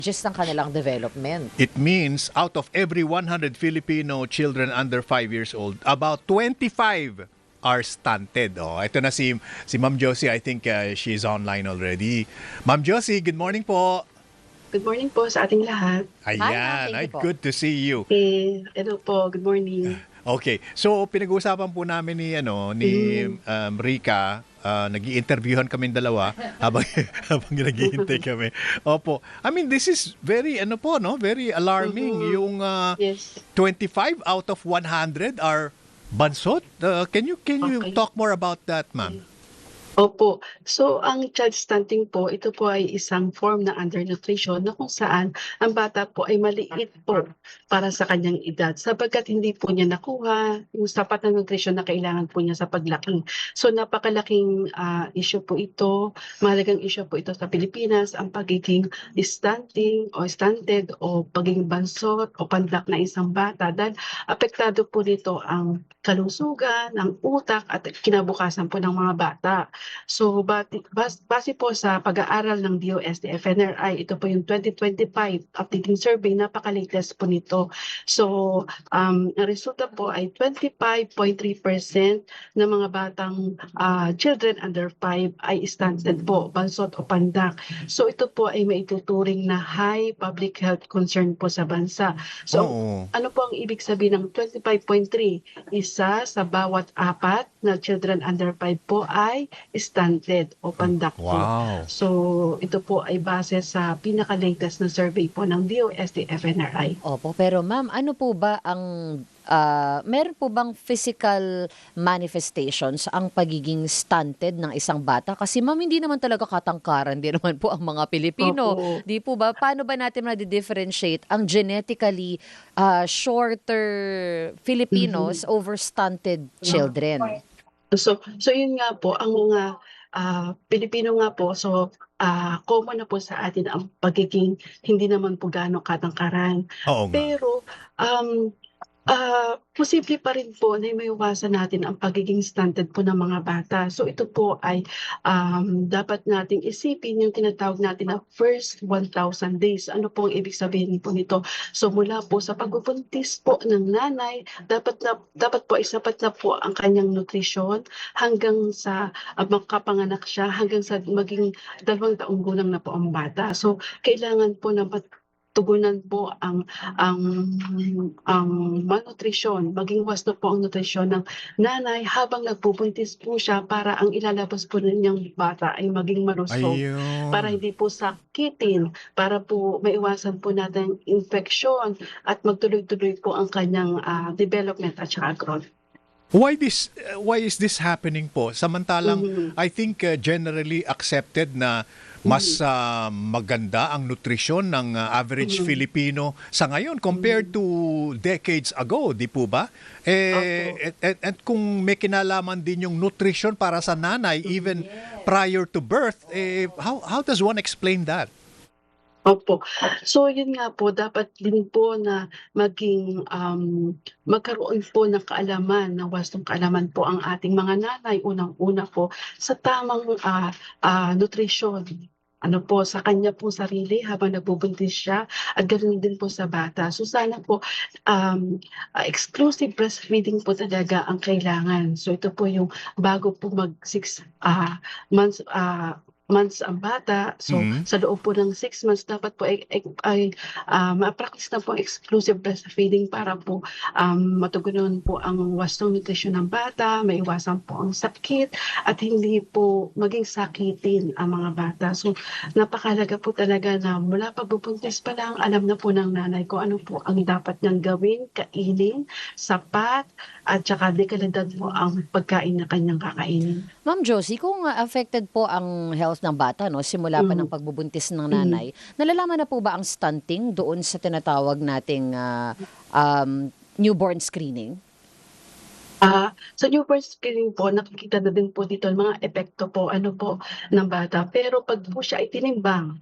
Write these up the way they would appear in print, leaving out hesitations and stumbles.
just ng kanilang development. It means out of every 100 Filipino children under 5 years old, about 25 are stunted. Oh, ito na si Ma'am Josie. I think she's online already. Ma'am Josie, good morning po. Good morning po sa ating lahat. Hi, ma'am. Ayan, Thank you po. good to see you. Hello po, good morning. Okay. So pinag-uusapan po namin ni Rica, nag-i-interviewhan kaming dalawa habang habang naghihintay kami. Opo. I mean, this is very very alarming yung Yes. 25 out of 100 are bansot. Can you Okay. talk more about that, ma'am? Opo. So, ang child stunting po, ito po ay isang form ng undernutrition na kung saan ang bata po ay maliit po para sa kanyang edad sapagkat hindi po niya nakuha yung sapat na nutrisyon na kailangan po niya sa paglaki. So, napakalaking issue po ito. Mahalagang issue po ito sa Pilipinas, ang pagiging stunting o stunted o pagiging bansot o pandak na isang bata dahil apektado po nito ang kalusugan, ang utak at kinabukasan po ng mga bata. So base po sa pag-aaral ng DOST-FNRI, ito po yung 2025 updating survey, napaka-latest po nito. So ang resulta po ay 25.3% ng mga batang children under 5 ay stunted po, bansot o pandak. So ito po ay maituturing na high public health concern po sa bansa. So Oo. ano po ang ibig sabihin ng 25.3? Isa sa bawat 4 na children under 5 po ay stunted o pandak po. Wow. So ito po ay base sa pinaka-latest na survey po ng DOST-FNRI. Opo, pero ma'am, ano po ba ang meron po bang physical manifestations ang pagiging stunted ng isang bata? Kasi ma'am, hindi naman talaga katangkaran din naman po ang mga Pilipino. Opo. Di po ba? Paano ba natin ma-differentiate ang genetically shorter Filipinos over stunted children? So yun nga po, ang mga Pilipino nga po, so common na po sa atin ang pagiging hindi naman po gaano katangkaran. Oo nga. Pero posible pa rin po na maiwasan natin ang pagiging stunted po ng mga bata. So ito po ay dapat nating isipin yung tinatawag natin na first 1,000 days. Ano po ang ibig sabihin po nito? So mula po sa pagbubuntis po ng nanay, dapat po ay sapat na po ang kanyang nutrisyon hanggang sa makapanganak siya, hanggang sa maging 2 taong gulang na po ang bata. So kailangan po na tugunan po ang malnutrisyon, maging wasto po ang nutrisyon ng nanay habang nagbubuntis po siya para ang ilalabas po ninyang bata ay maging malusog. Para Ayun. hindi po sakitin, para po maiwasan po natin infeksyon at magtuloy-tuloy po ang kanyang development at saka growth. Why is this happening po? Samantalang I think generally accepted na mas maganda ang nutrisyon ng average Filipino sa ngayon compared to decades ago, di po ba? At kung may kinalaman din yung nutrition para sa nanay even prior to birth, how does one explain that? Opo. So yun nga po, dapat din po na maging magkaroon po ng kaalaman, ng wastong kaalaman po ang ating mga nanay, unang-una po sa tamang nutrisyon. Ano po, sa kanya po sarili habang nagbubuntis siya at ganoon din po sa bata. So sana po exclusive breastfeeding po talaga ang kailangan. So ito po yung bago po mag 6 months ang bata. So sa loob po ng 6 months dapat po ay ma-practice na po ang exclusive breastfeeding para po matugunan po ang wastong nutrisyon ng bata, maiwasan po ang sakit at hindi po maging sakitin ang mga bata. So napakahalaga po talaga na mula pagbubuntis pa lang, alam na po ng nanay ko ano po ang dapat niyang gawin, kainin, sapat, at saka dekalidad po ang pagkain na kanyang kakainin. Ma'am Josie, kung affected po ang health ng bata, no, simula pa ng pagbubuntis ng nanay, nalalaman na po ba ang stunting doon sa tinatawag nating newborn screening? Sa newborn screening po, nakikita na din po dito ang mga epekto po, ng bata. Pero pag po siya ay tinimbang,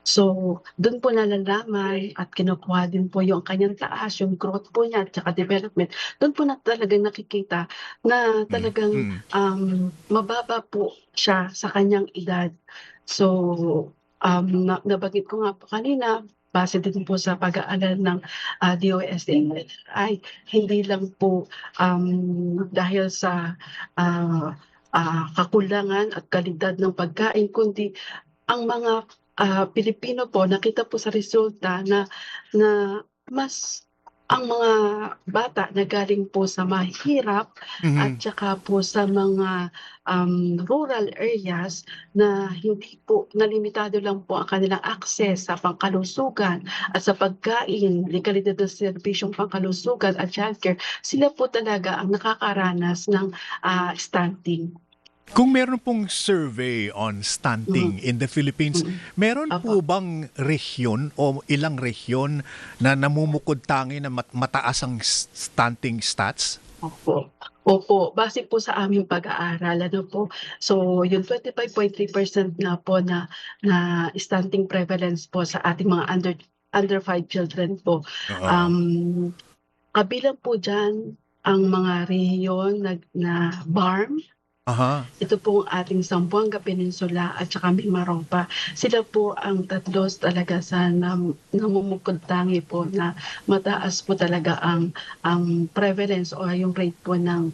so doon po nalalaman at kinukuha din po yung kanyang taas, yung growth po niya at saka development. Doon po na talagang nakikita na talagang mababa po siya sa kanyang edad. So nabanggit ko nga po kanina, base din po sa pag-aaral ng DOST ay hindi lang po dahil sa kakulangan at kalidad ng pagkain, kundi ang mga Pilipino po nakita po sa resulta na mas ang mga bata na galing po sa mahirap at Mhm. saka po sa mga rural areas na hindi po limitado lang po ang kanilang access sa pangkalusugan at sa pagkain, legalidad ng serbisyong pangkalusugan at childcare, sila po talaga ang nakakaranas ng stunting. Kung meron pong survey on Mhm, stunting in the Philippines, mm. meron Opo. po bang rehiyon o ilang rehiyon na namumukod-tangi na mataas ang stunting stats? Opo, opo. Base po sa aming pag-aaral ano po, so yung 25.3% nga po na stunting prevalence po sa ating mga under 5 children po. Oo. Um, Kabilang po diyan ang mga rehiyon na BARM, Aha. ito po ang ating Zamboanga Peninsula at saka Mimaropa. Sila po ang tatlo talaga sa namumukod-tangi po na mataas po talaga ang prevalence o yung rate po ng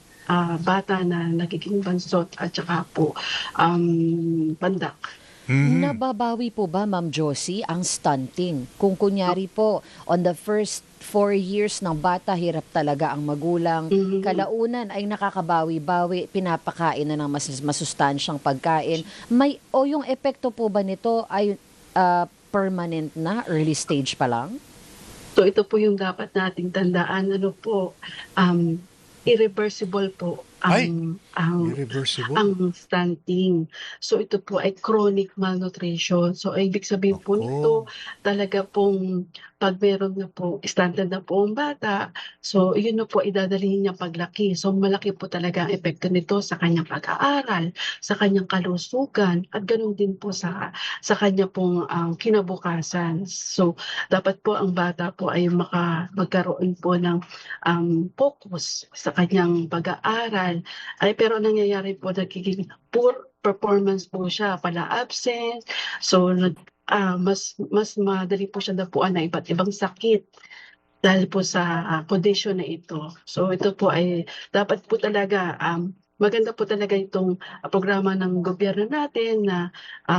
bata na nagiging bansot at saka po pandak. Mhm. Nababawi po ba, Ma'am Josie, ang stunting? Kung kunyari po, on the first 4 years ng bata, hirap talaga ang magulang. Mhm. Kalaunan ay nakakabawi-bawi, pinapakain na ng mas masustansyang pagkain. O yung epekto po ba nito ay permanent na, early stage pa lang? So ito po yung dapat nating tandaan, ano po, um, irreversible po Ay, ang irreversible. stunting. So ito po ay chronic malnutrition. So ibig sabihin po Ako. nito, talaga pong 'pag meron na po stunted na po ang bata, so yun na po idadalhin niya paglaki. So malaki po talaga ang epekto nito sa kanyang pag-aaral, sa kanyang kalusugan, at gano'n din po sa kanya pong kinabukasan. So dapat po ang bata po ay magkaroon po ng focus sa kanyang pag-aaral. Ay pero ang nangyayari po, nagiging poor performance po siya, pala-absent, so mas madali po siya dapuan ng iba't ibang sakit dahil po sa kondisyon na ito. So ito po ay dapat po talaga, maganda po talaga itong programa ng gobyerno natin na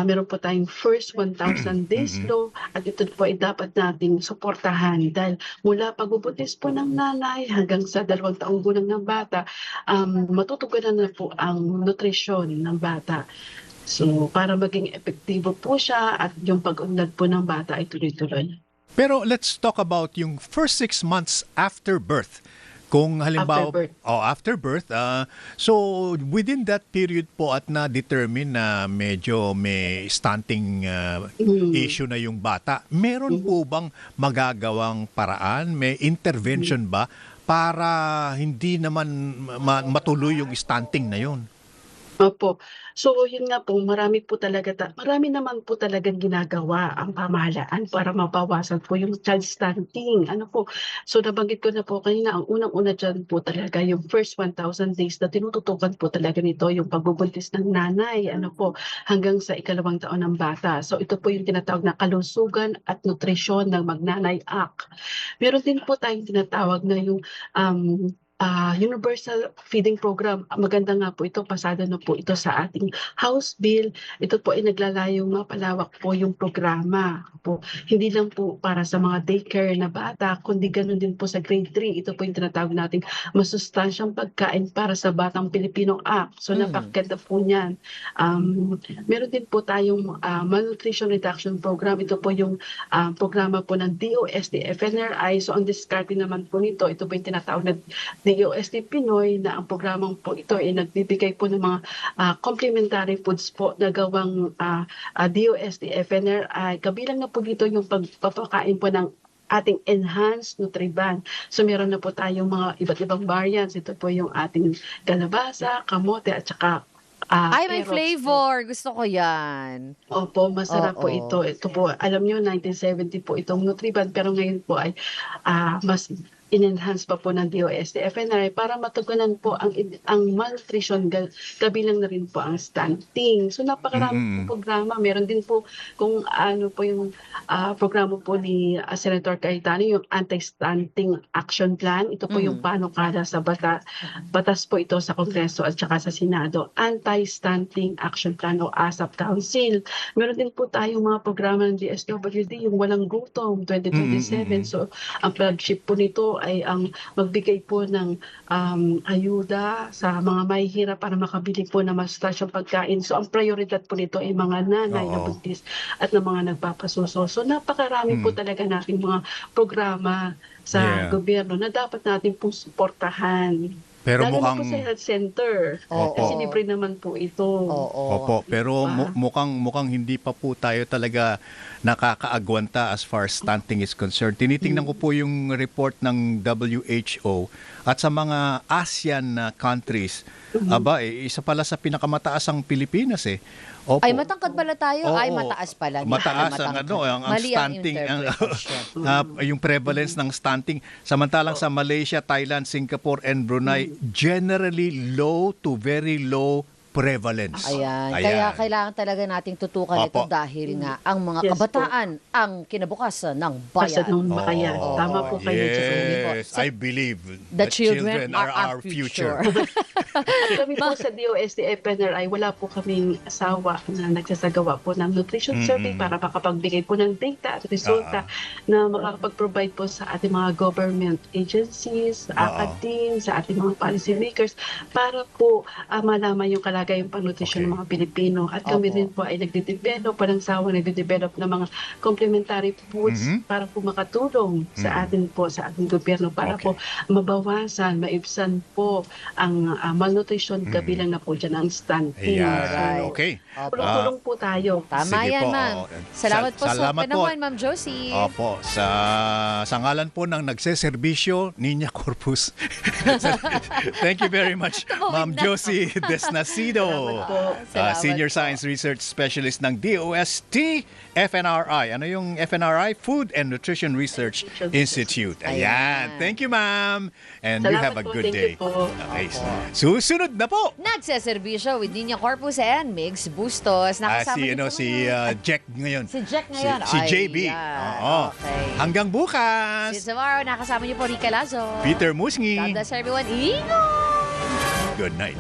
meron po tayong first 1,000 days Mm. law, at ito po ay dapat nating suportahan dahil mula pagbubuntis po ng nanay hanggang sa 2 taong gulang ng bata, matutugunan na po ang nutrisyon ng bata. So para maging epektibo po siya at yung pag-unlad po ng bata ay tuloy-tuloy. Pero let's talk about yung first 6 months after birth. Kung After halimbawa, birth. after birth, so within that period po at na-determine na medyo may stunting Mm. issue na yung bata, meron Mhm. po bang magagawang paraan, may intervention ba para hindi naman matuloy yung stunting na yun? Opo. So yun nga po, marami naman po talagang ginagawa ang pamahalaan para mabawasan po yung child stunting, ano po. So nabanggit ko na po kanina, ang unang-una diyan po talaga yung first 1,000 days na tinututukan po talaga nito yung pagbubuntis ng nanay, ano po, hanggang sa ikalawang taon ng bata. So ito po yung tinatawag na Kalusugan at Nutrisyon ng Magnanay Act. Meron din po tayong tinatawag na yung Universal Feeding Program. Maganda nga po ito, pasado na po ito sa ating House Bill. Ito po ay naglalayong mapalawak po yung programa po. Hindi lang po para sa mga daycare na bata, kundi gano'n din po sa grade 3. Ito po yung tinatawag nating masustansyang pagkain para sa Batang Pilipino Act. So Mm. napakaganda po niyan. Meron din po tayong Malnutrition Reduction Program. Ito po yung programa po ng DOST FNRI. So ang diskarte naman po nito, ito po yung tinatawag na DOST Pinoy, na ang programang po ito ay nagbibigay po ng mga complementary foods po na gawang DOST FNRI. Kabilang na po dito yung pagpapakain po ng ating enhanced Nutriban. So meron na po tayong mga iba't ibang variants. Ito po yung ating kalabasa, kamote at saka Ay, may carrots po. flavor. Gusto ko yan. Opo, masarap po ito. Oo. Ito po, alam niyo 1970 po itong Nutriban, pero ngayon po ay mas in-enhance pa po ng DOST FNRI para matugunan po ang malnutrition, kabilang na rin po ang stunting. So napakarami po programa. Meron din po kung ano po yung programa po ni Senator Cayetano, yung Anti-Stunting Action Plan. Ito po yung panukala sa batas po ito sa Kongreso at saka sa Senado. Anti-Stunting Action Plan o ASAP Council. Meron din po tayong mga programa ng DSWD, yung Walang Gutom 2027. So ang flagship po nito ay ang magbigay po ng ayuda sa mga mahihirap para makabili po ng masustansyang pagkain. So ang prioridad po nito ay mga nanay na buntis at ng mga nagpapasuso. So napakarami po talaga nating mga programa sa gobyerno na dapat natin pong suportahan. Pero Lalo mukhang na po sa health center. Kasi libre naman po ito. Opo, pero mukhang hindi pa po tayo talaga nakakaagwanta as far as stunting is concerned. Tinitingnan ko po yung report ng WHO at sa mga ASEAN countries. Aba, isa pala sa pinakamataas ang Pilipinas eh. Opo. Ay, matangkad pala tayo. Oo. Ay, mataas pala. Di Mataas pala ang matangkad. ang Mali ang stunting, interpretation. yung prevalence ng stunting. Samantalang sa Malaysia, Thailand, Singapore, and Brunei, generally low to very low prevalence. Ayan. Kaya kailangan talaga nating tutukan ito dahil nga ang mga kabataan ang kinabukasan ng bayan. Ng bayan. Tama po kayo. Yes, I believe the children are our future. At kami po sa DOST FNRI, wala po kaming asawa na nagsasagawa po ng nutrition survey para makapagbigay po ng data at resulta na makakapag-provide po sa ating mga government agencies, academe, sa ating mga policy makers para po malaman yung kalagayang pang-nutrition ng mga Pilipino. At kami rin po ay nagde-develop, walang sawa nagde-develop ng mga complementary foods para po makatulong sa atin po, sa ating gobyerno para po mabawasan, maibsan po ang malnutrition, kabilang na po dyan ang stunting. Ayan. Okay. Tulong po tayo. Tama Sige yan, po, ma'am. Salamat po sa salamat panahon, po. Ma'am Josie. Opo, sa ngalan po ng nagseserbisyo, Niña Corpus. Thank you very much, Ma'am Josie Desnacido, Salamat Senior po. Science Research Specialist ng DOST FNRI. Ano yung FNRI? Food and Nutrition Research Institute. Ayan. Thank you, ma'am. And you have a good day. Okay. Susunod na po. Nagseserbisyo with Nina Corpus and Migs Bustos. Nakasama niyo po si ngayon. Jack ngayon. Si Jack ngayon. Si JB. Ayan. Oo. Okay. Hanggang bukas. See you tomorrow. Nakasama niyo po Rica Lazo. Peter Musngi. God bless everyone. Ingo! Good night.